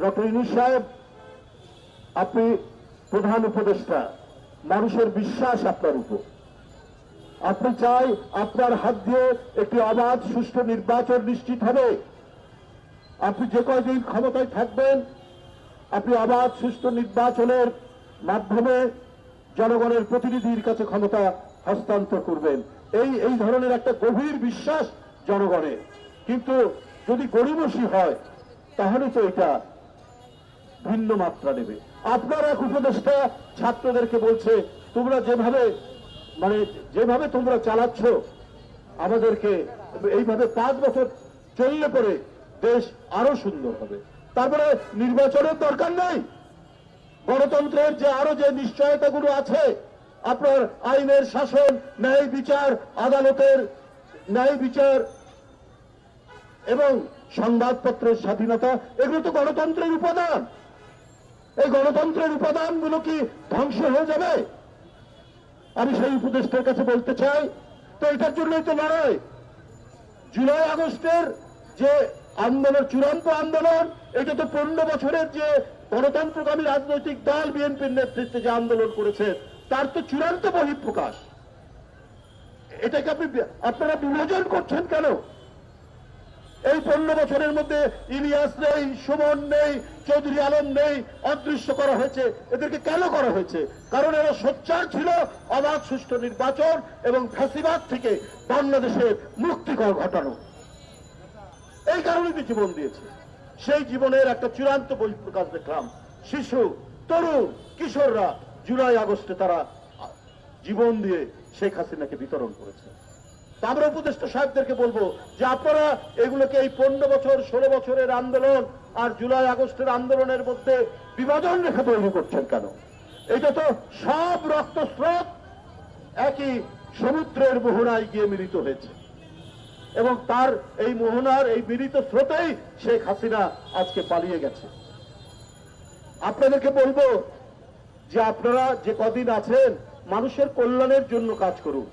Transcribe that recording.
Doctor Yunus সাহেব, আপনি প্রধান উপদেষ্টা, মানুষের বিশ্বাস আপনার উপর। আপনি চাই আপনার হাত দিয়ে একটি অবাধ সুষ্ঠু নির্বাচন নিশ্চিত হবে। আপনি যে কয়দিন ক্ষমতায় থাকবেন, আপনি অবাধ সুষ্ঠু নির্বাচনের মাধ্যমে জনগণের প্রতিনিধির কাছে ক্ষমতা হস্তান্তর করবেন। এই ধরনের একটা গভীর বিশ্বাস জনগণের। কিন্তু যদি গড়িমসি হয় তাহলে তো এটা ভিন্ন মাত্রা নেবে। আপনার এক উপদেষ্টা ছাত্রদেরকে বলছে, তোমরা যেভাবে তোমরা চালাচ্ছ আমাদেরকে এইভাবে 5 বছর চললে পরে দেশ আরো সুন্দর হবে। তারপরে নির্বাচনের দরকার নাই। গণতন্ত্রের আরো যে নিশ্চয়তাগুলো আছে, আপনার আইনের শাসন, ন্যায় বিচার, আদালতের ন্যায় বিচার এবং সংবাদপত্রের স্বাধীনতা, এগুলো তো গণতন্ত্রের উপাদান। এই গণতন্ত্রের উপাদানগুলো কি ধ্বংস হয়ে যাবে? আমি সেই উপদেষ্টার কাছে বলতে চাই, তো এটার জন্যই তো লড়াই। জুলাই আগস্টের যে আন্দোলন, চূড়ান্ত আন্দোলন, এটা তো 15 বছরের যে গণতন্ত্রগামী রাজনৈতিক দল বিএনপির নেতৃত্বে যে আন্দোলন করেছে তার তো চূড়ান্ত বহিঃপ্রকাশ। এটাকে আপনারা বিভাজন করছেন কেন? এই 15 বছরের মধ্যে ইলিয়াস নেই, সুমন নেই, চৌধুরী আলম নেই, অদৃশ্য করা হয়েছে। এদেরকে কেন করা হয়েছে? কারণ এরা সোচ্চার ছিল অবাধ সুষ্ঠু নির্বাচন এবং ফ্যাসিবাদ থেকে বাংলাদেশের মুক্তিকর ঘটানো। এই কারণেই তো জীবন দিয়েছে। সেই জীবনের একটা চূড়ান্ত বহিঃপ্রকাশ দেখলাম। শিশু, তরুণ, কিশোররা জুলাই আগস্টে তারা জীবন দিয়ে শেখ হাসিনাকে বিতরণ করেছে। আমরা উপদেষ্টা সাহেবদেরকে বলবো যে আপনারা এগুলোকে এই 15 বছর 16 বছরের আন্দোলন আর জুলাই আগস্টের আন্দোলনের মধ্যে বিভাজন রেখা তৈরি করছেন কেন? এটা তো সব রক্তস্রোত একই সমুদ্রের মোহনায় গিয়ে মিলিত হয়েছে এবং তার এই মোহনার এই মিলিত স্রোতেই শেখ হাসিনা আজকে পালিয়ে গেছে। আপনাদেরকে বলবো যে আপনারা যে কদিন আছেন মানুষের কল্যাণের জন্য কাজ করুন।